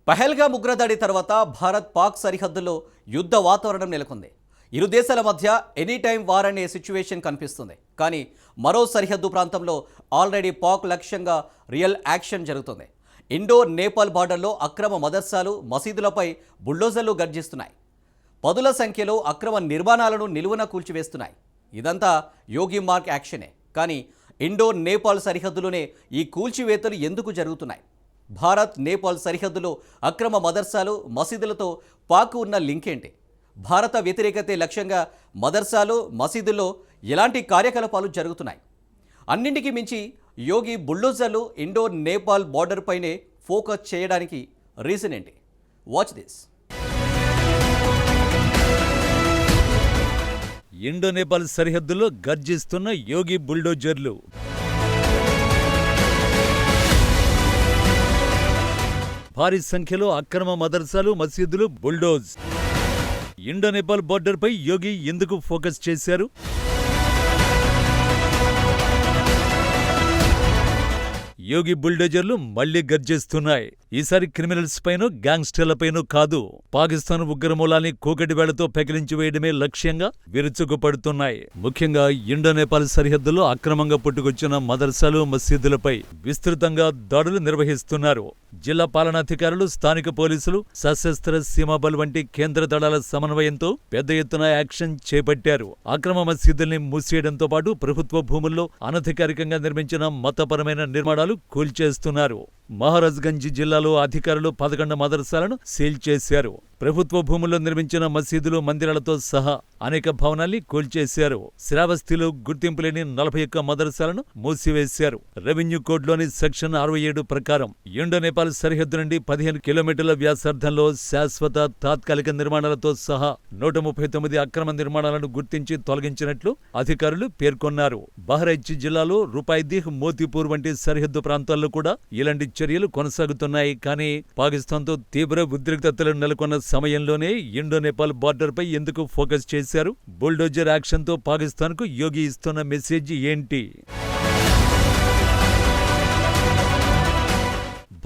పహల్గామ్ ఉగ్రదాడి తర్వాత భారత్ పాక్ సరిహద్దులో యుద్ధ వాతావరణం నెలకొంది. ఇరు దేశాల మధ్య ఎనీ టైం వార్ అనే సిచ్యువేషన్ కనిపిస్తుంది. కానీ మరో సరిహద్దు ప్రాంతంలో ఆల్రెడీ పాక్ లక్ష్యంగా రియల్ యాక్షన్ జరుగుతుంది. ఇండో నేపాల్ బార్డర్లో అక్రమ మదర్సాలు, మసీదులపై బుల్డోజర్లు గర్జిస్తున్నాయి. పదుల సంఖ్యలో అక్రమ నిర్మాణాలను నిలువున కూల్చివేస్తున్నాయి. ఇదంతా యోగి మార్క్ యాక్షనే. కానీ ఇండో నేపాల్ సరిహద్దులోనే ఈ కూల్చివేతలు ఎందుకు జరుగుతున్నాయి? భారత్ నేపాల్ సరిహద్దులో అక్రమ మదర్సాలు, మసీదులతో పాక్ ఉన్న లింక్ ఏంటి? భారత వ్యతిరేకతే లక్ష్యంగా మదర్సాలు, మసీదుల్లో ఎలాంటి కార్యకలాపాలు జరుగుతున్నాయి? అన్నింటికీ మించి యోగి బుల్డోజర్లు ఇండో నేపాల్ బార్డర్ పైనే ఫోకస్ చేయడానికి రీజన్ ఏంటి? Watch this. ఇండో నేపాల్ సరిహద్దులో గర్జిస్తున్న యోగి బుల్డోజర్లు. భారీ సంఖ్యలో అక్రమ మదర్సాలు, మసీదులు బుల్డోజ్. ఇండో నేపాల్ బోర్డర్పై యోగి ఎందుకు ఫోకస్ చేశారు? యోగి బుల్డోజర్లు మళ్లీ గర్జిస్తున్నాయి. ఈసారి క్రిమినల్స్ పైనో, గ్యాంగ్స్టర్లపైనో కాదు, పాకిస్తాన్ ఉగ్రమూలాన్ని కూకటి వేళతో పెకిలించి వేయడమే లక్ష్యంగా విరుచుకుపడుతున్నాయి. ముఖ్యంగా ఇండో నేపాల్ సరిహద్దులో అక్రమంగా పుట్టుకొచ్చిన మదర్సాలు, మసీదులపై విస్తృతంగా దాడులు నిర్వహిస్తున్నారు. జిల్లా పాలనాధికారులు, స్థానిక పోలీసులు, సశస్త్ర సీమాబల్ వంటి కేంద్ర దళాల సమన్వయంతో పెద్ద ఎత్తున యాక్షన్ చేపట్టారు. అక్రమ మసీదుల్ని మూసేయడంతో పాటు ప్రభుత్వ భూముల్లో అనధికారికంగా నిర్మించిన మతపరమైన నిర్మాణాలు కూల్చేస్తున్నారు. మహారాజ్గంజ్ జిల్లాలో అధికారులు 11 మదర్సాలను సీల్ చేశారు. ప్రభుత్వ భూముల్లో నిర్మించిన మసీదులు, మందిరాలతో సహా అనేక భవనాల్ని కూల్చేశారు. శ్రావస్తిలో గుర్తింపు లేని 41 మదర్సాలను మూసివేశారు. రెవెన్యూ కోడ్లోని సెక్షన్ 67 ప్రకారం ఇండో నేపాల్ సరిహద్దు నుండి 15 కిలోమీటర్ల వ్యాసార్థంలో శాశ్వత, తాత్కాలిక నిర్మాణాలతో సహా 139 అక్రమ నిర్మాణాలను గుర్తించి తొలగించినట్లు అధికారులు పేర్కొన్నారు. బహ్రైచ్ జిల్లాలో రూపాయిదీహ్, మోతీపూర్ వంటి సరిహద్దు ప్రాంతాల్లో కూడా ఇలాంటి చర్యలు కొనసాగుతున్నాయి. కానీ పాకిస్తాన్తో తీవ్ర ఉద్రిక్తతలు నెలకొన్న సమయంలోనే ఇండో నేపాల్ బార్డర్పై ఎందుకు ఫోకస్ చేశారు? బుల్డోజర్ యాక్షన్తో పాకిస్తాన్కు యోగి ఇస్తున్న మెసేజ్ ఏంటి?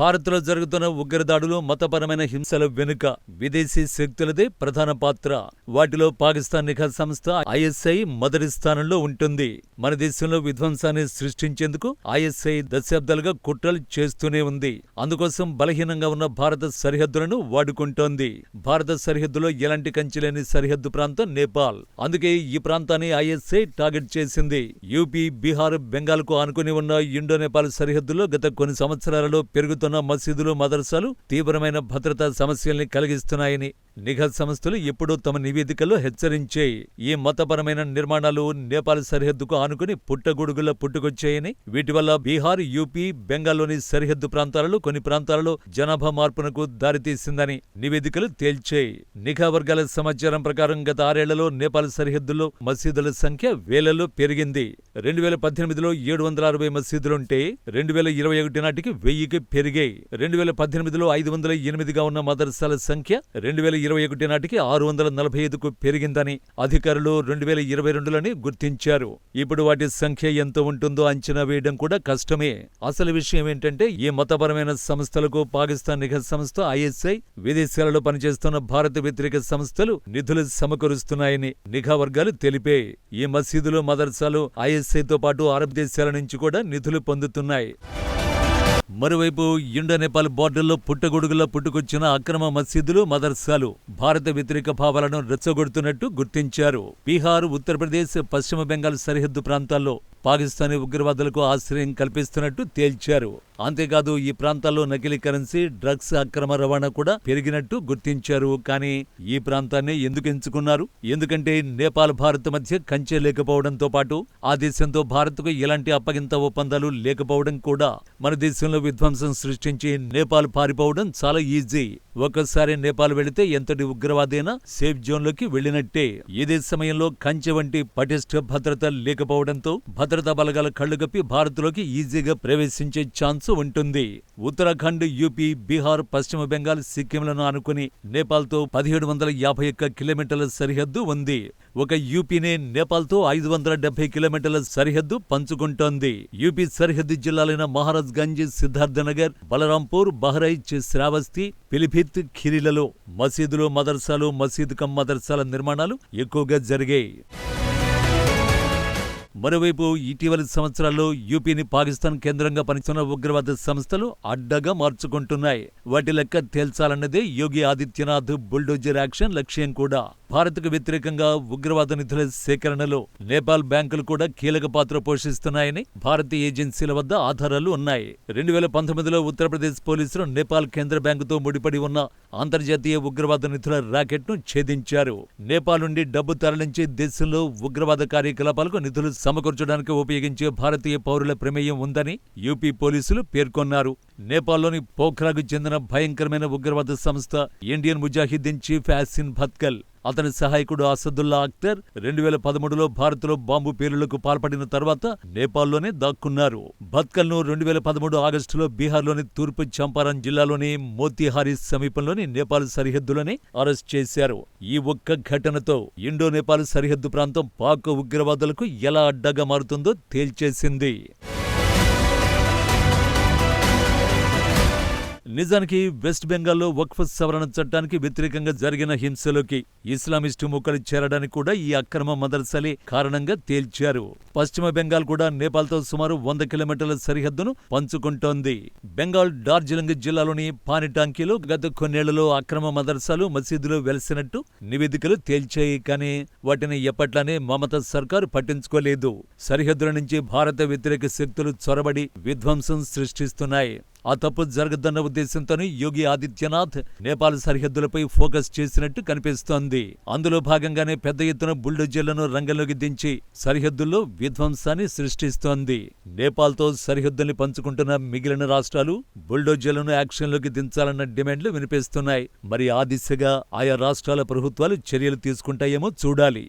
భారత్లో జరుగుతున్న ఉగ్రదాడులు, మతపరమైన హింసల వెనుక విదేశీ శక్తులదే ప్రధాన పాత్ర. వాటిలో పాకిస్తాన్ నిఘా సంస్థ ఐఎస్ఐ మొదటి స్థానంలో ఉంటుంది. మన దేశంలో విధ్వంసాన్ని సృష్టించేందుకు ఐఎస్ఐ దశాబ్దాలుగా కుట్రలు చేస్తూనే ఉంది. అందుకోసం బలహీనంగా ఉన్న భారత సరిహద్దులను వాడుకుంటోంది. భారత సరిహద్దులో ఎలాంటి కంచెలేని సరిహద్దు ప్రాంతం నేపాల్. అందుకే ఈ ప్రాంతాన్ని ఐఎస్ఐ టార్గెట్ చేసింది. యూపీ, బీహార్, బెంగాల్కు ఆనుకుని ఉన్న ఇండో నేపాల్ సరిహద్దులో గత కొన్ని సంవత్సరాలలో పెరుగుతున్న మసీదులు, మదర్సాలు తీవ్రమైన భద్రతా సమస్యల్ని కలిగిస్తున్నాయని నిఘా సంస్థలు ఎప్పుడూ తమ నివేదికల్లో హెచ్చరించాయి. ఈ మతపరమైన నిర్మాణాలు నేపాల్ సరిహద్దుకు ఆనుకుని పుట్టగొడుగులా పుట్టుకొచ్చాయని, వీటి వల్ల బీహార్, యూపీ, బెంగాల్లోని సరిహద్దు ప్రాంతాలలో కొన్ని ప్రాంతాలలో జనాభా మార్పునకు దారితీసిందని నివేదికలు తేల్చాయి. నిఘా వర్గాల సమాచారం ప్రకారం గత 6 ఏళ్లలో నేపాల్ సరిహద్దులో మసీదుల సంఖ్య వేలలో పెరిగింది. 2018లో 760 మసీదులుంటే 2021 నాటికి 1000కి పెరిగాయి. 2018లో 508గా ఉన్న మదర్సాల సంఖ్య 2021 నాటికి 645కు పెరిగిందని అధికారులు 2022లోనే గుర్తించారు. ఇప్పుడు వాటి సంఖ్య ఎంత ఉంటుందో అంచనా వేయడం కూడా కష్టమే. అసలు విషయం ఏంటంటే, ఈ మతపరమైన సంస్థలకు పాకిస్తాన్ నిఘా సంస్థ ఐఎస్ఐ, విదేశాలలో పనిచేస్తున్న భారత వ్యతిరేక సంస్థలు నిధులు సమకూరుస్తున్నాయని నిఘా వర్గాలు తెలిపాయి. ఈ మసీదులు, మదర్సాలు ఐఎస్ఐతో పాటు అరబ్ దేశాల నుంచి కూడా నిధులు పొందుతున్నాయి. మరోవైపు ఇండో నేపాల్ బార్డర్లో పుట్టగొడుగులా పుట్టుకొచ్చిన అక్రమ మసీదులు, మదర్సాలు భారత వ్యతిరేక భావాలను రెచ్చగొడుతున్నట్టు గుర్తించారు. బీహార్, ఉత్తరప్రదేశ్, పశ్చిమ బెంగాల్ సరిహద్దు ప్రాంతాల్లో పాకిస్తానీ ఉగ్రవాదులకు ఆశ్రయం కల్పిస్తున్నట్టు తేల్చారు. అంతేకాదు ఈ ప్రాంతాల్లో నకిలీ కరెన్సీ, డ్రగ్స్ అక్రమ రవాణా కూడా పెరిగినట్టు గుర్తించారు. కానీ ఈ ప్రాంతాన్ని ఎందుకు ఎంచుకున్నారు? ఎందుకంటే నేపాల్, భారత్ మధ్య కంచె లేకపోవడంతో పాటు ఆ దేశంతో భారత్కు ఎలాంటి అప్పగింత ఒప్పందాలు లేకపోవడం కూడా. మన దేశంలో విధ్వంసం సృష్టించి నేపాల్ పారిపోవడం చాలా ఈజీ. ఒక్కసారి నేపాల్ వెళితే ఎంతటి ఉగ్రవాదైనా సేఫ్ జోన్లోకి వెళ్లినట్టే. ఇదే సమయంలో కంచె వంటి పటిష్ట భద్రత లేకపోవడంతో భద్రతా బలగాల కళ్లుగప్పి భారత్లోకి ఈజీగా ప్రవేశించే ఛాన్స్ ఉంటుంది. ఉత్తరాఖండ్, యూపీ, బీహార్, పశ్చిమ బెంగాల్, సిక్కింలను ఆనుకుని నేపాల్తో 1751 కిలోమీటర్ల సరిహద్దు ఉంది. ఒక యూపీనే నేపాల్తో 570 కిలోమీటర్ల సరిహద్దు పంచుకుంటోంది. యూపీ సరిహద్దు జిల్లాలైన మహారాజ్గంజ్, సిద్ధార్థనగర్, బలరాంపూర్, బహ్రైచ్, శ్రావస్తి, పిలిభిత్, ఖిరిలలో మసీదులు, మదర్సాలు, మసీద్ కమ్ మదర్సాల నిర్మాణాలు ఎక్కువగా జరిగాయి. మరోవైపు ఇటీవలి సంవత్సరాల్లో యూపీని పాకిస్తాన్ కేంద్రంగా పనిచేస్తున్న ఉగ్రవాద సంస్థలు అడ్డగా మార్చుకుంటున్నాయి. వాటి లెక్క తేల్చాలన్నదే యోగి ఆదిత్యనాథ్ బుల్డోజర్ యాక్షన్ లక్ష్యం కూడా. భారత్కు వ్యతిరేకంగా ఉగ్రవాద నిధుల సేకరణలో నేపాల్ బ్యాంకులు కూడా కీలక పాత్ర పోషిస్తున్నాయని భారతీయ ఏజెన్సీల వద్ద ఆధారాలు ఉన్నాయి. 2019లో ఉత్తరప్రదేశ్ పోలీసులు నేపాల్ కేంద్ర బ్యాంకుతో ముడిపడి ఉన్న అంతర్జాతీయ ఉగ్రవాద నిధుల రాకెట్ను ఛేదించారు. నేపాల్ నుండి డబ్బు తరలించి దేశంలో ఉగ్రవాద కార్యకలాపాలకు నిధులు సమకూర్చడానికి ఉపయోగించే భారతీయ పౌరుల ప్రమేయం ఉందని యూపీ పోలీసులు పేర్కొన్నారు. నేపాల్లోని పోఖ్రాకు చెందిన భయంకరమైన ఉగ్రవాద సంస్థ ఇండియన్ ముజాహిద్దీన్ చీఫ్ యాసిన్ భత్కల్, అతని సహాయకుడు అసదుల్లా అఖ్తర్ 2013లో భారత్లో బాంబు పేలుళ్లకు పాల్పడిన తర్వాత నేపాల్లోనే దాక్కున్నారు. భత్కల్ను 2013 ఆగస్టులో బీహార్లోని తూర్పు చంపారన్ జిల్లాలోని మోతీహారీ సమీపంలోని నేపాల్ సరిహద్దులోనే అరెస్ట్ చేశారు. ఈ ఒక్క ఘటనతో ఇండో నేపాల్ సరిహద్దు ప్రాంతం పాక్ ఉగ్రవాదులకు ఎలా అడ్డగా మారుతుందో తేల్చేసింది. నిజానికి వెస్ట్ బెంగాల్లో వక్ఫ్ సవరణ చట్టానికి వ్యతిరేకంగా జరిగిన హింసలోకి ఇస్లామిస్టు ముక్కలు చేరడానికి కూడా ఈ అక్రమ మదర్సాలే కారణంగా తేల్చారు. పశ్చిమ బెంగాల్ కూడా నేపాల్తో సుమారు 100 కిలోమీటర్ల సరిహద్దును పంచుకుంటోంది. బెంగాల్ డార్జిలింగ్ జిల్లాలోని పానిటాంకీలో గత కొన్నేళ్లలో అక్రమ మదర్సాలు, మసీదులు వెలిసినట్టు నివేదికలు తేల్చాయి. కానీ వాటిని ఎప్పట్లానే మమతా సర్కారు పట్టించుకోలేదు. సరిహద్దుల నుంచి భారత వ్యతిరేక శక్తులు చొరబడి విధ్వంసం సృష్టిస్తున్నాయి. ఆ తప్పు జరగదన్న ఉద్దేశంతోనే యోగి ఆదిత్యనాథ్ నేపాల్ సరిహద్దులపై ఫోకస్ చేసినట్టు కనిపిస్తోంది. అందులో భాగంగానే పెద్ద ఎత్తున బుల్డోజర్లను రంగంలోకి దించి సరిహద్దుల్లో విధ్వంసాన్ని సృష్టిస్తోంది. నేపాల్తో సరిహద్దుల్ని పంచుకుంటున్న మిగిలిన రాష్ట్రాలు బుల్డోజర్లను యాక్షన్లోకి దించాలన్న డిమాండ్లు వినిపిస్తున్నాయి. మరి ఆ దిశగా ఆయా రాష్ట్రాల ప్రభుత్వాలు చర్యలు తీసుకుంటాయేమో చూడాలి.